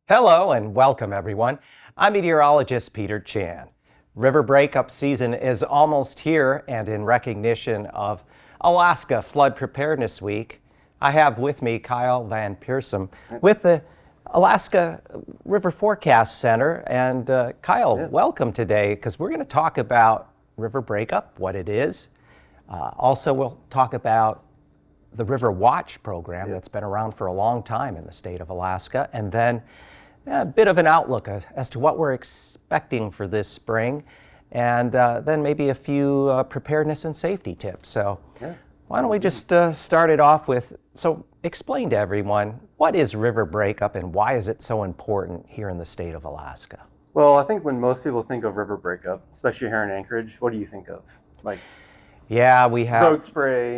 Hello and welcome everyone. I'm meteorologist Peter Chan. River breakup season is almost here, and in recognition of Alaska Flood Preparedness Week, I have with me Kyle Van Pearsum with the Alaska River Forecast Center. And Kyle, welcome today, because we're going to talk about river breakup, what it is. Also, we'll talk about the River Watch program that's been around for a long time in the state of Alaska, and then a bit of an outlook as to what we're expecting for this spring, and then maybe a few preparedness and safety tips. So why don't we just start it off with, so explain to everyone, what is river breakup and why is it so important here in the state of Alaska? Well, I think when most people think of river breakup, especially here in Anchorage, what do you think of? Like, yeah, we have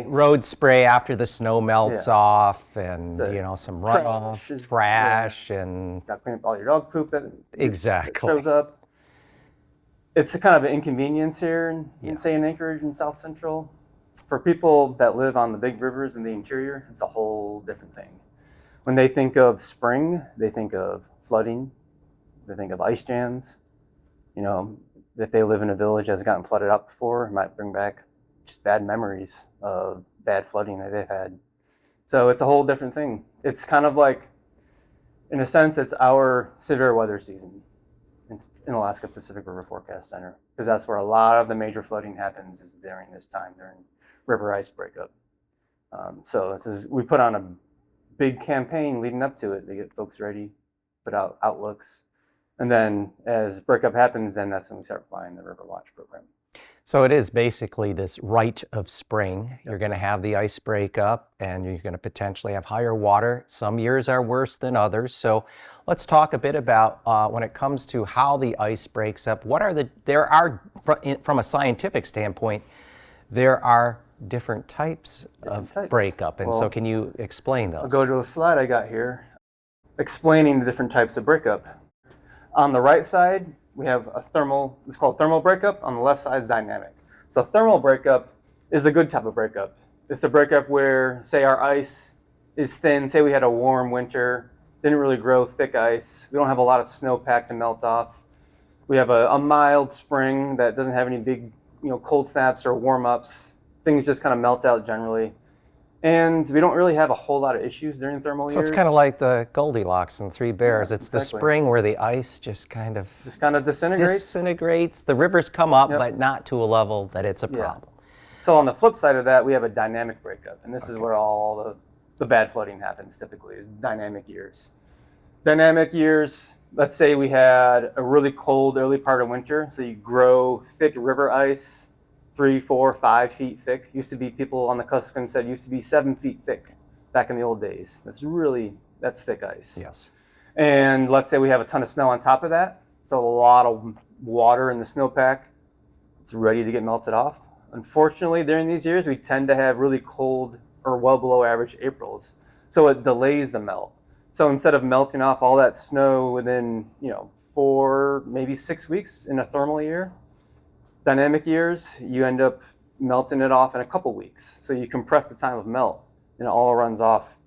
road spray after the snow melts off, and some runoff, trash, and got to clean up all your dog poop that exactly shows up. It's a kind of an inconvenience here in say in Anchorage and South Central. For people that live on the big rivers in the interior, it's a whole different thing. When they think of spring, they think of flooding, they think of ice jams. You know, if they live in a village that's gotten flooded out before, it might bring back just bad memories of bad flooding that they've had. So it's a whole different thing. It's kind of like, in a sense, it's our severe weather season in Alaska Pacific River Forecast Center, because that's where a lot of the major flooding happens, is during this time, during river ice breakup. So we put on a big campaign leading up to it to get folks ready, put out outlooks. And then as breakup happens, then that's when we start flying the River Watch program. So it is basically this rite of spring. You're going to have the ice breakup, and you're going to potentially have higher water. Some years are worse than others. So let's talk a bit about when it comes to how the ice breaks up. From a scientific standpoint, there are different types of breakup. And so can you explain those? I'll go to a slide I got here explaining the different types of breakup. On the right side, we have it's called thermal breakup. On the left side is dynamic. So thermal breakup is a good type of breakup. It's a breakup where, say, our ice is thin. Say we had a warm winter, didn't really grow thick ice. We don't have a lot of snowpack to melt off. We have a mild spring that doesn't have any big, cold snaps or warm ups. Things just kind of melt out generally. And we don't really have a whole lot of issues during thermal years. So it's kind of like the Goldilocks and Three Bears. It's the spring where the ice just kind of disintegrates. The rivers come up, but not to a level that it's a problem. So on the flip side of that, we have a dynamic breakup. And this is where all the bad flooding happens typically, is dynamic years. Dynamic years, let's say we had a really cold early part of winter. So you grow thick river ice, 3, 4, 5 feet thick. Used to be, people on the cusp said, used to be 7 feet thick back in the old days. That's thick ice. Yes. And let's say we have a ton of snow on top of that. So a lot of water in the snowpack. It's ready to get melted off. Unfortunately, during these years, we tend to have really cold or well below average Aprils. So it delays the melt. So instead of melting off all that snow within, 4, maybe 6 weeks in a thermal year, dynamic years, you end up melting it off in a couple weeks. So you compress the time of melt, and it all runs off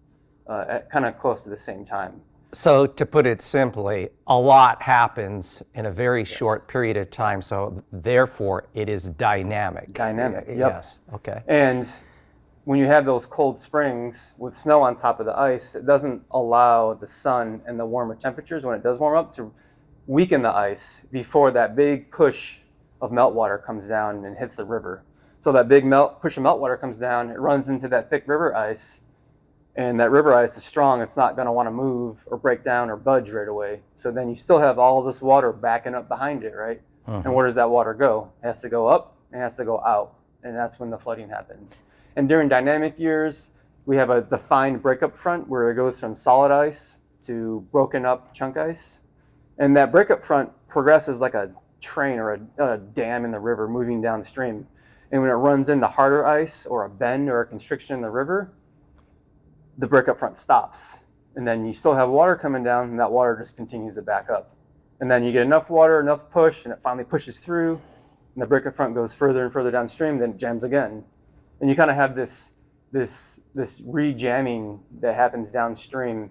at kind of close to the same time. So to put it simply, a lot happens in a very short period of time. So therefore, it is dynamic. Dynamic, yep. Yes, okay. And when you have those cold springs with snow on top of the ice, it doesn't allow the sun and the warmer temperatures, when it does warm up, to weaken the ice before that big push of meltwater comes down and hits the river. So that big push of meltwater comes down, it runs into that thick river ice, and that river ice is strong. It's not going to want to move or break down or budge right away. So then you still have all this water backing up behind it, right? And where does that water go? It has to go up and it has to go out, and that's when the flooding happens. And during dynamic years, we have a defined breakup front where it goes from solid ice to broken up chunk ice. And that breakup front progresses like a train or a dam in the river moving downstream. And when it runs into harder ice or a bend or a constriction in the river, the breakup front stops. And then you still have water coming down, and that water just continues to back up. And then you get enough water, enough push, and it finally pushes through, and the breakup front goes further and further downstream, then it jams again. And you kind of have this re-jamming that happens downstream,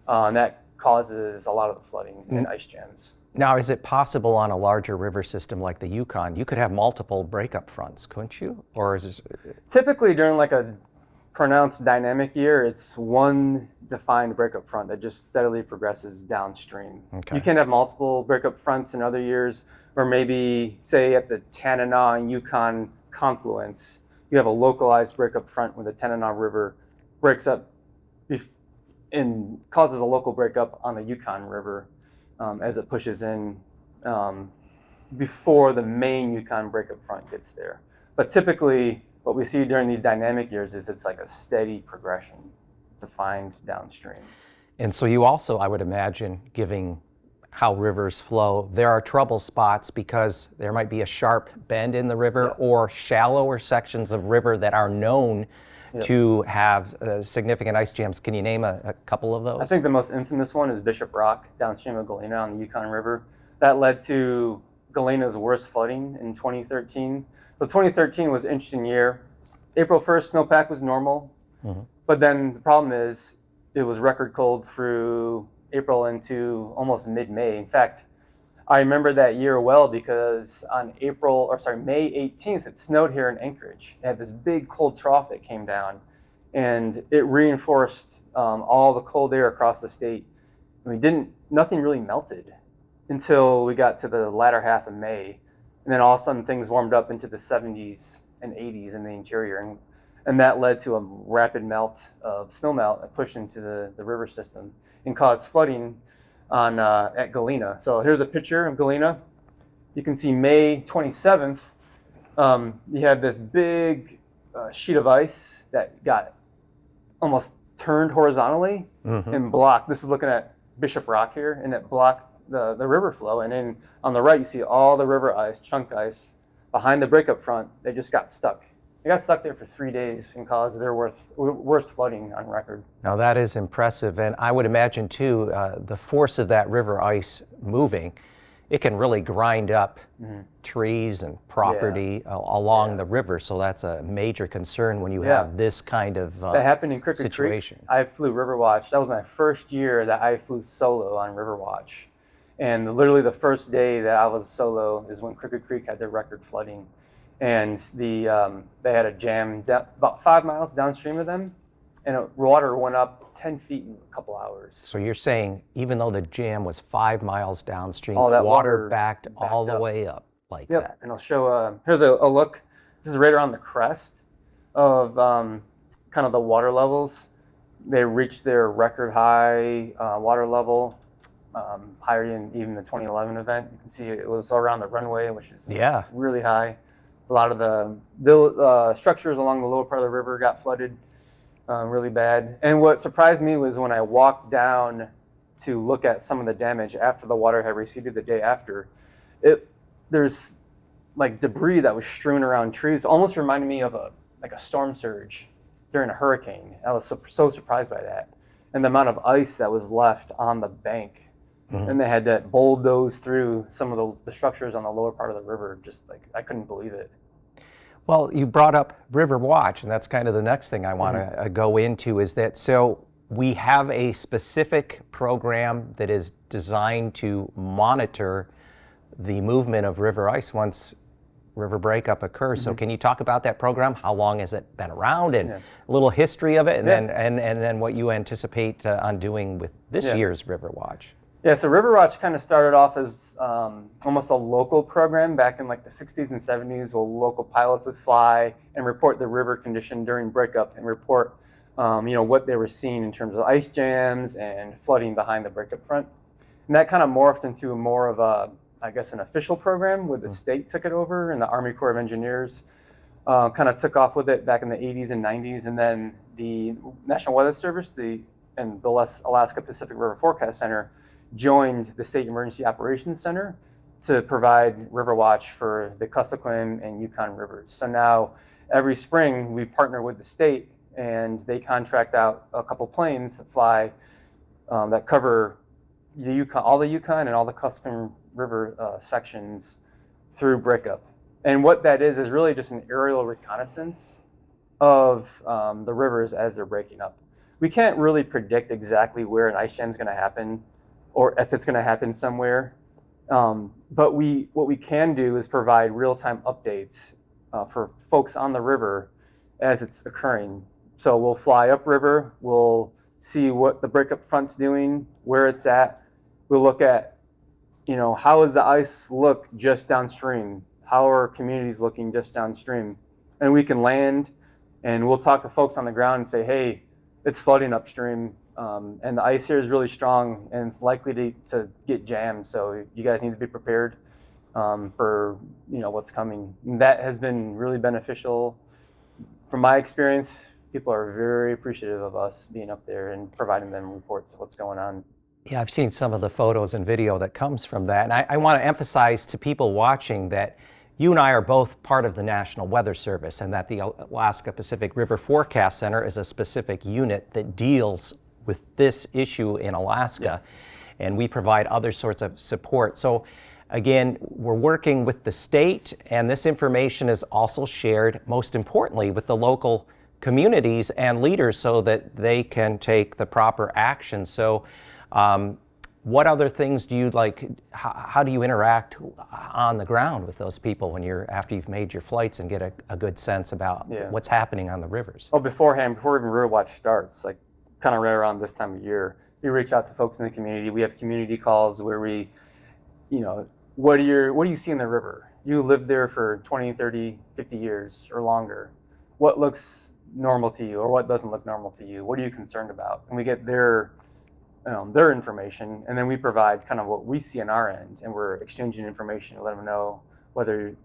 and that causes a lot of the flooding and ice jams. Now, is it possible on a larger river system like the Yukon, you could have multiple breakup fronts, couldn't you? Or is this... Typically during like a pronounced dynamic year, it's one defined breakup front that just steadily progresses downstream. Okay. You can have multiple breakup fronts in other years, or maybe say at the Tanana and Yukon confluence, you have a localized breakup front when the Tanana River breaks up and causes a local breakup on the Yukon River as it pushes in before the main Yukon breakup front gets there. But typically, what we see during these dynamic years is it's like a steady progression defined downstream. And so you also, I would imagine, given how rivers flow, there are trouble spots because there might be a sharp bend in the river or shallower sections of river that are known to have significant ice jams. Can you name a couple of those? I think the most infamous one is Bishop Rock, downstream of Galena on the Yukon River. That led to Galena's worst flooding in 2013. So 2013 was an interesting year. April 1st, snowpack was normal. But then the problem is it was record cold through April into almost mid-May. In fact, I remember that year well because on May 18th, it snowed here in Anchorage. It had this big cold trough that came down, and it reinforced all the cold air across the state. Nothing really melted until we got to the latter half of May, and then all of a sudden things warmed up into the 70s and 80s in the interior, and that led to a rapid melt of snow melt that pushed into the river system and caused flooding at Galena. So here's a picture of Galena. You can see May 27th, you have this big sheet of ice that got almost turned horizontally and blocked. This is looking at Bishop Rock here, and it blocked the river flow. And then on the right, you see all the river ice, chunk ice, behind the breakup front. They just got stuck. They got stuck there for 3 days and caused their worst flooding on record. Now that is impressive, and I would imagine too, the force of that river ice moving, it can really grind up trees and property along the river, so that's a major concern when you have this kind of that happened in Crooked situation. Creek. I flew Riverwatch. That was my first year that I flew solo on Riverwatch. And literally the first day that I was solo is when Crooked Creek had their record flooding. And they had a jam about 5 miles downstream of them, and water went up 10 feet in a couple hours. So you're saying even though the jam was 5 miles downstream, all that water backed all the way up like that? And I'll show, here's a look. This is right around the crest of kind of the water levels. They reached their record high water level, higher than even the 2011 event. You can see it was around the runway, which is really high. A lot of the structures along the lower part of the river got flooded really bad. And what surprised me was when I walked down to look at some of the damage after the water had receded the day after, there's like debris that was strewn around trees, almost reminded me of a storm surge during a hurricane. I was so surprised by that. And the amount of ice that was left on the bank. And they had to bulldoze through some of the structures on the lower part of the river. Just like, I couldn't believe it. Well, you brought up River Watch, and that's kind of the next thing I want to go into is that, so we have a specific program that is designed to monitor the movement of river ice once river breakup occurs. So can you talk about that program? How long has it been around, and a little history of it, and then what you anticipate on doing with this year's River Watch? Yeah, so Riverwatch kind of started off as almost a local program back in like the 60s and 70s, where local pilots would fly and report the river condition during breakup and report what they were seeing in terms of ice jams and flooding behind the breakup front. And that kind of morphed into more of an official program where the state took it over, and the Army Corps of Engineers kind of took off with it back in the 80s and 90s. And then the National Weather Service and the Alaska Pacific River Forecast Center joined the State Emergency Operations Center to provide River Watch for the Kuskokwim and Yukon rivers. So now every spring we partner with the state, and they contract out a couple planes that fly that cover the Yukon, all the Yukon and all the Kuskokwim River sections through breakup. And what that is really just an aerial reconnaissance of the rivers as they're breaking up. we can't really predict exactly where an ice jam is going to happen or if it's going to happen somewhere. But what we can do is provide real-time updates for folks on the river as it's occurring. So we'll fly upriver, we'll see what the breakup front's doing, where it's at. We'll look at, how does the ice look just downstream? How are communities looking just downstream? And we can land, and we'll talk to folks on the ground and say, hey, it's flooding upstream, and the ice here is really strong, and it's likely to get jammed. So you guys need to be prepared for what's coming. And that has been really beneficial. From my experience, people are very appreciative of us being up there and providing them reports of what's going on. Yeah, I've seen some of the photos and video that comes from that. And I want to emphasize to people watching that you and I are both part of the National Weather Service, and that the Alaska Pacific River Forecast Center is a specific unit that deals with this issue in Alaska. Yeah. And we provide other sorts of support. So again, we're working with the state, and this information is also shared, most importantly, with the local communities and leaders so that they can take the proper action. So what other things do you like, how do you interact on the ground with those people when after you've made your flights and get a good sense about what's happening on the rivers? Oh, before even River Watch starts, like kind of right around this time of year, we reach out to folks in the community. We have community calls where we, what do you see in the river? You lived there for 20, 30, 50 years or longer. What looks normal to you or what doesn't look normal to you? What are you concerned about? And we get their information, and then we provide kind of what we see on our end, and we're exchanging information to let them know whether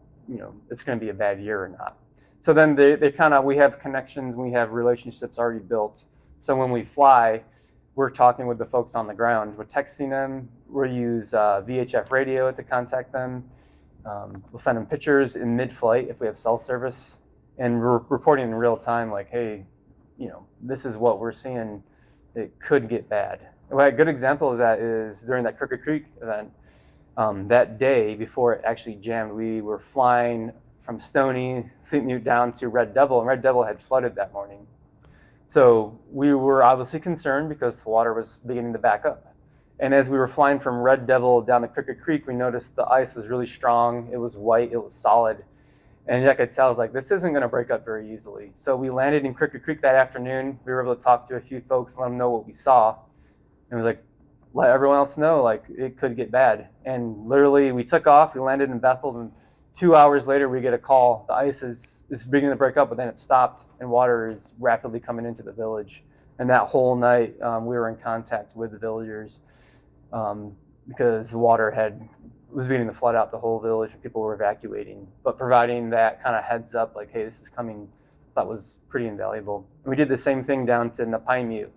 it's going to be a bad year or not. So then we have connections, we have relationships already built. So when we fly, we're talking with the folks on the ground. We're texting them. We'll use VHF radio to contact them. We'll send them pictures in mid-flight if we have cell service, and we're reporting in real time, like, hey, this is what we're seeing. It could get bad. A good example of that is during that Crooked Creek event. That day before it actually jammed, we were flying from Stony, Fleet Mute down to Red Devil, and Red Devil had flooded that morning. So we were obviously concerned because the water was beginning to back up. And as we were flying from Red Devil down the Crooked Creek, we noticed the ice was really strong. It was white, it was solid. And I could tell, I was like, this isn't going to break up very easily. So we landed in Crooked Creek that afternoon. We were able to talk to a few folks, let them know what we saw. And it was like, let everyone else know, like, it could get bad. And literally, we took off, we landed in Bethel, and 2 hours later, we get a call. The ice is beginning to break up, but then it stopped, and water is rapidly coming into the village. And that whole night, we were in contact with the villagers because the water was beginning to flood out the whole village, and people were evacuating. But providing that kind of heads up, like, hey, this is coming, that was pretty invaluable. And we did the same thing down to Pine Mute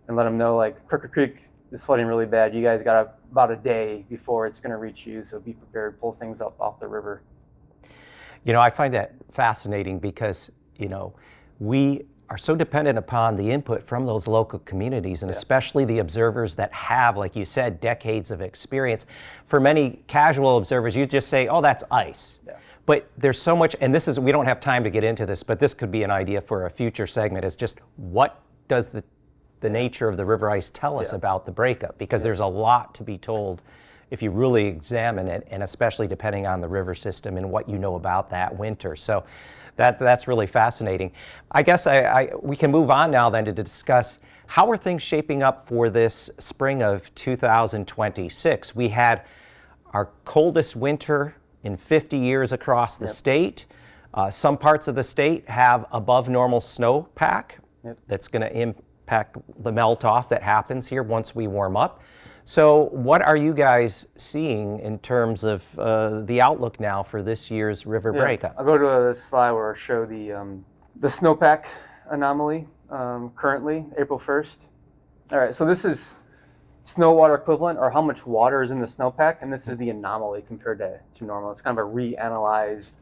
and let them know, like, Crooked Creek is flooding really bad. You guys got about a day before it's going to reach you, so be prepared, pull things up off the river. I find that fascinating because, we are so dependent upon the input from those local communities, and especially the observers that have, like you said, decades of experience. For many casual observers, you just say, oh, that's ice. Yeah. But there's so much, and we don't have time to get into this, but this could be an idea for a future segment, is just what does the nature of the river ice tell us about the breakup? Because there's a lot to be told if you really examine it, and especially depending on the river system and what you know about that winter. So that's really fascinating. I guess we can move on now then to discuss how are things shaping up for this spring of 2026. We had our coldest winter in 50 years across the state. Some parts of the state have above normal snowpack that's going to impact the melt off that happens here once we warm up. So what are you guys seeing in terms of the outlook now for this year's river breakup? I'll go to a slide where I show the snowpack anomaly currently, April 1st. All right, so this is snow water equivalent, or how much water is in the snowpack, and this is the anomaly compared to normal. It's kind of a reanalyzed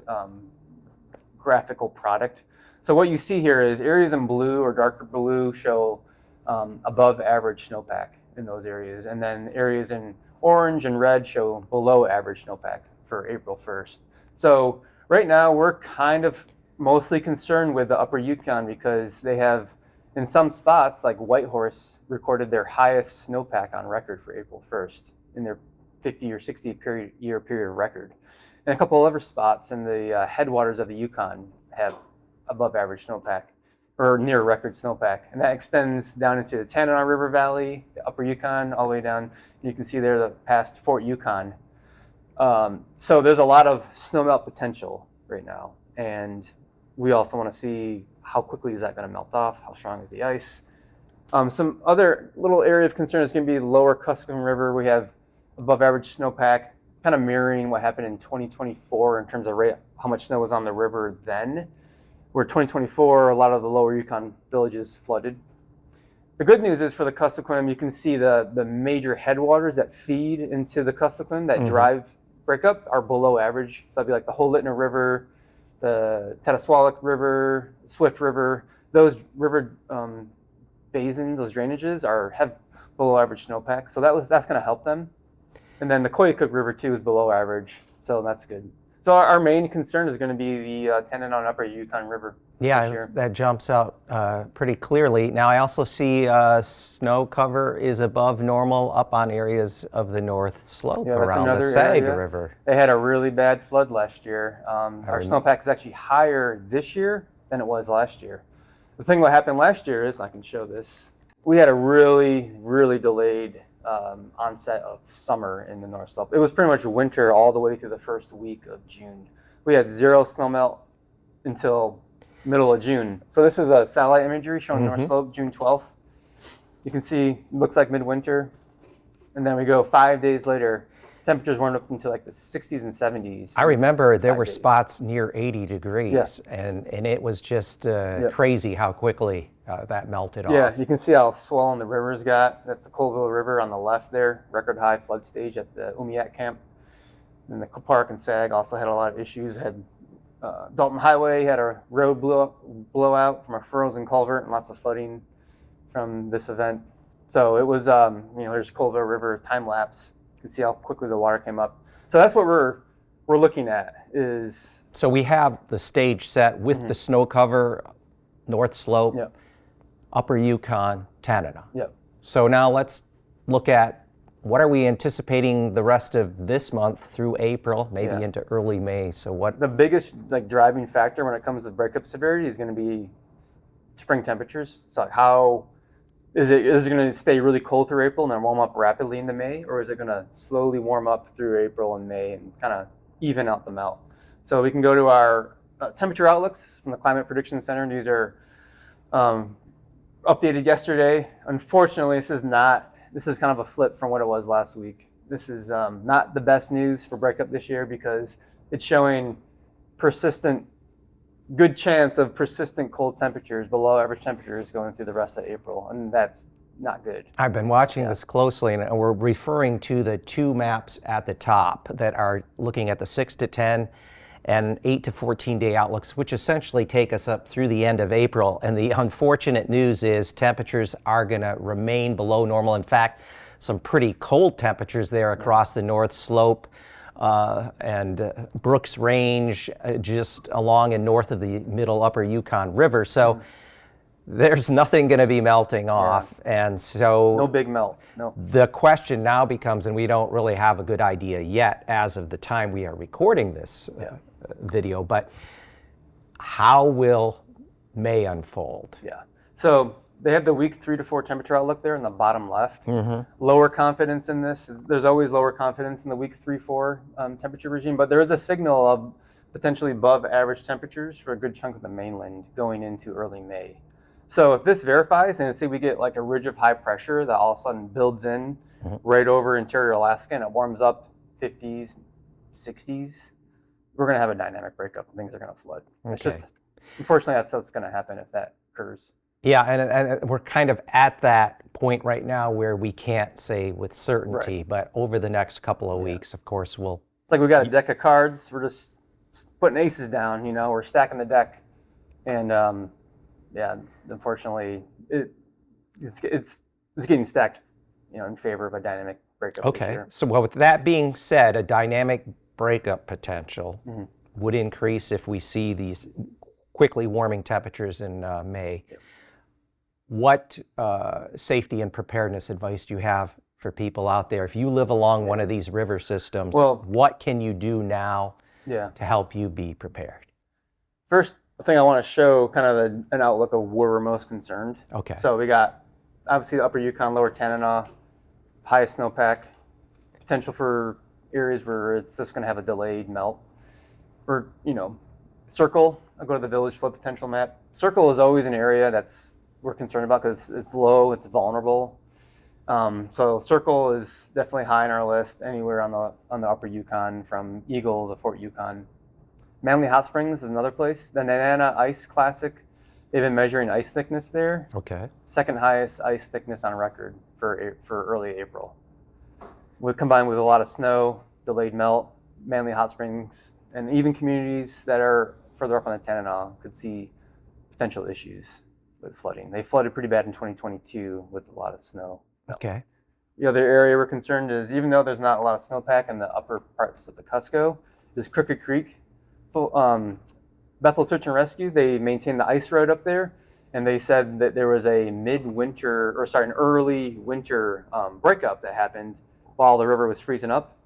graphical product. So what you see here is areas in blue or darker blue show above average snowpack in those areas, and then areas in orange and red show below average snowpack for April 1st. So right now we're kind of mostly concerned with the upper Yukon because they have In some spots, like Whitehorse recorded their highest snowpack on record for April 1st in their 50 or 60 year period record. And a couple other spots in the headwaters of the Yukon have above average snowpack or near record snowpack. And that extends down into the Tanana River Valley, the upper Yukon, all the way down. You can see there the past Fort Yukon. So there's a lot of snowmelt potential right now. And we also want to see how quickly is that going to melt off, how strong is the ice. Some other little area of concern is going to be the lower Kuskokwim River. We have above average snowpack, kind of mirroring what happened in 2024 in terms of how much snow was on the river then. Where 2024, a lot of the lower Yukon villages flooded. The good news is for the Kuskokwim, you can see the major headwaters that feed into the Kuskokwim that drive Breakup are below average. So that'd be like the Holitna River, the Teteswalek River, Swift River. Those river basins, those drainages have below average snowpack. So that's going to help them. And then the Koyukuk River too is below average, so that's good. So our main concern is going to be the Tanana and Upper Yukon River. Yeah, that jumps out pretty clearly. Now I also see snow cover is above normal up on areas of the North Slope around the Sag River. They had a really bad flood last year. Our snowpack is actually higher this year than it was last year. The thing what happened last year is, I can show this, we had a really, really delayed onset of summer in the North Slope. It was pretty much winter all the way through the first week of June. We had zero snowmelt until middle of June. So this is a satellite imagery showing North Slope, June 12th. You can see it looks like midwinter. And then we go 5 days later, temperatures warmed up into like the 60s and 70s. I remember there were spots near 80 degrees, and it was just crazy how quickly that melted off. Yeah, you can see how swollen the rivers got. That's the Colville River on the left there, record high flood stage at the Umiak camp. And the Park and Sag also had a lot of issues. Had Dalton Highway had a road blowout from a frozen culvert and lots of flooding from this event. So it was, there's Colville River time lapse. You can see how quickly the water came up. So that's what we're looking at is. So we have the stage set with the snow cover, North Slope, Upper Yukon, Tanana. So now let's look at what are we anticipating the rest of this month through April, maybe into early May. So what the biggest driving factor when it comes to breakup severity is going to be spring temperatures. So how is it going to stay really cold through April and then warm up rapidly into May, or is it going to slowly warm up through April and May and kind of even out the melt? So we can go to our temperature outlooks from the Climate Prediction Center. These are updated yesterday. Unfortunately, this is kind of a flip from what it was last week. This is not the best news for breakup this year because it's showing good chance of persistent cold temperatures, below average temperatures going through the rest of April, and that's not good. I've been watching this closely, and we're referring to the two maps at the top that are looking at the 6 to 10 and 8 to 14 day outlooks, which essentially take us up through the end of April. And the unfortunate news is temperatures are going to remain below normal. In fact, some pretty cold temperatures there across the North Slope and Brooks Range, just along and north of the middle upper Yukon River. So there's nothing going to be melting off. And so no big melt. No. The question now becomes, and we don't really have a good idea yet as of the time we are recording this video, but how will May unfold? So they have the week 3 to 4 temperature outlook there in the bottom left. Lower confidence in this. There's always lower confidence in the week 3-4 temperature regime, but there is a signal of potentially above average temperatures for a good chunk of the mainland going into early May. So if this verifies, and say we get like a ridge of high pressure that all of a sudden builds in right over interior Alaska and it warms up 50s, 60s, we're going to have a dynamic breakup and things are going to flood. It's just, unfortunately, that's what's going to happen if that occurs. Yeah, and we're kind of at that point right now where we can't say with certainty, but over the next couple of weeks, of course, we'll. It's like we got a deck of cards. We're just putting aces down, we're stacking the deck. And unfortunately, it's getting stacked, in favor of a dynamic breakup. Okay, so with that being said, a dynamic breakup potential would increase if we see these quickly warming temperatures in May. what safety and preparedness advice do you have for people out there? If you live along one of these river systems, what can you do now to help you be prepared? First thing I want to show kind of an outlook of where we're most concerned. Okay. So we got obviously the upper Yukon, lower Tanana, highest snowpack, potential for areas where it's just going to have a delayed melt. Or, Circle, I'll go to the village flood potential map. Circle is always an area we're concerned about because it's low, it's vulnerable. So Circle is definitely high on our list, anywhere on the upper Yukon from Eagle to Fort Yukon. Manly Hot Springs is another place. The Nanana Ice Classic, they've been measuring ice thickness there. Okay. Second highest ice thickness on record for early April. Combined with a lot of snow, delayed melt, Manly Hot Springs, and even communities that are further up on the Tanana could see potential issues with flooding. They flooded pretty bad in 2022 with a lot of snow. Okay. The other area we're concerned is, even though there's not a lot of snowpack in the upper parts of the Cusco, is Crooked Creek. Bethel Search and Rescue, they maintain the ice road up there, and they said that there was an early winter breakup that happened while the river was freezing up,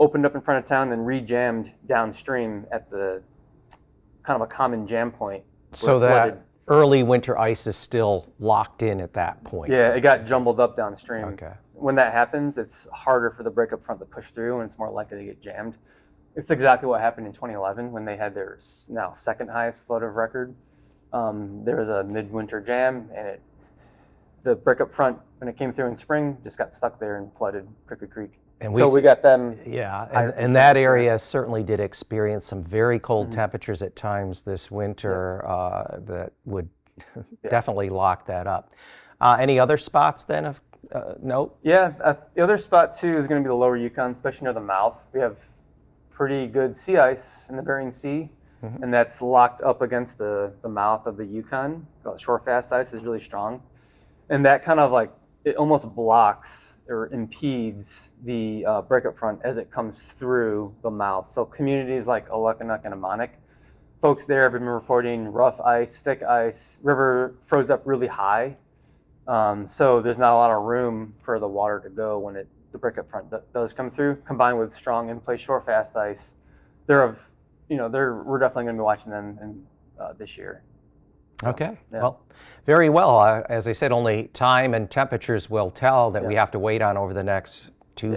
opened up in front of town, then re-jammed downstream at the kind of a common jam point. So that early winter ice is still locked in at that point. Yeah, it got jumbled up downstream. Okay. When that happens, it's harder for the breakup front to push through, and it's more likely to get jammed. It's exactly what happened in 2011 when they had their now second highest flood of record. There was a midwinter jam, and the breakup front, when it came through in spring, just got stuck there and flooded Crooked Creek. And so we got them. Yeah, and that area certainly did experience some very cold temperatures at times this winter that would definitely lock that up. Any other spots then of note? Yeah, the other spot too is going to be the lower Yukon, especially near the mouth. We have pretty good sea ice in the Bering Sea, and that's locked up against the mouth of the Yukon. The shore fast ice is really strong, and that kind of it almost blocks or impedes the breakup front as it comes through the mouth. So communities like Aleknuk and Amanek, folks there have been reporting rough ice, thick ice. River froze up really high, so there's not a lot of room for the water to go when the breakup front does come through. Combined with strong in-place shore fast ice, we're definitely going to be watching them this year. So, okay. Yeah. Well, very well. As I said, only time and temperatures will tell that we have to wait on over the next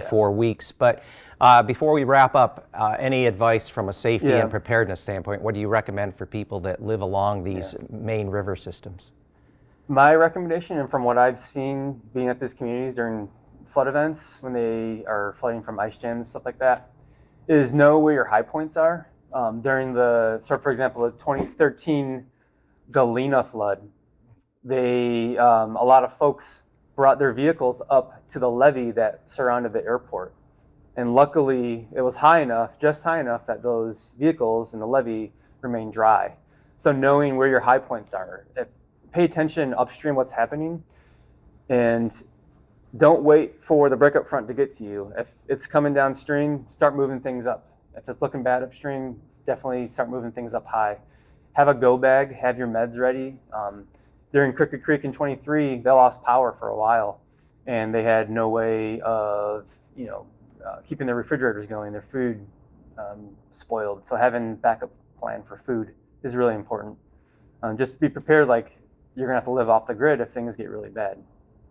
4 weeks. But before we wrap up, any advice from a safety and preparedness standpoint? What do you recommend for people that live along these main river systems? My recommendation, and from what I've seen being at these communities during flood events, when they are flooding from ice jams, stuff like that, is know where your high points are. For example, the 2013 Galena flood, a lot of folks brought their vehicles up to the levee that surrounded the airport. And luckily, it was just high enough that those vehicles in the levee remained dry. So knowing where your high points are, pay attention upstream what's happening, and don't wait for the breakup front to get to you. If it's coming downstream, start moving things up. If it's looking bad upstream, definitely start moving things up high. Have a go bag, have your meds ready. During Crooked Creek in 23, they lost power for a while, and they had no way of keeping their refrigerators going, their food spoiled. So having backup plan for food is really important. Just be prepared, you're gonna have to live off the grid if things get really bad.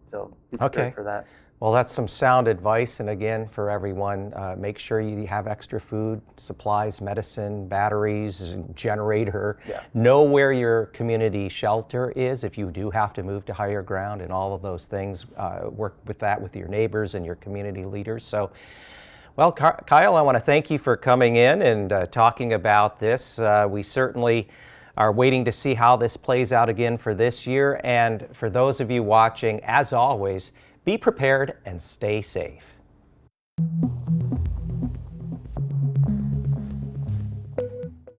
So be prepared for that. Well, that's some sound advice. And again, for everyone, make sure you have extra food, supplies, medicine, batteries, generator. Yeah. Know where your community shelter is if you do have to move to higher ground, and all of those things. Work with that with your neighbors and your community leaders. So, well, Kyle, I want to thank you for coming in and talking about this. We certainly are waiting to see how this plays out again for this year. And for those of you watching, as always, be prepared and stay safe.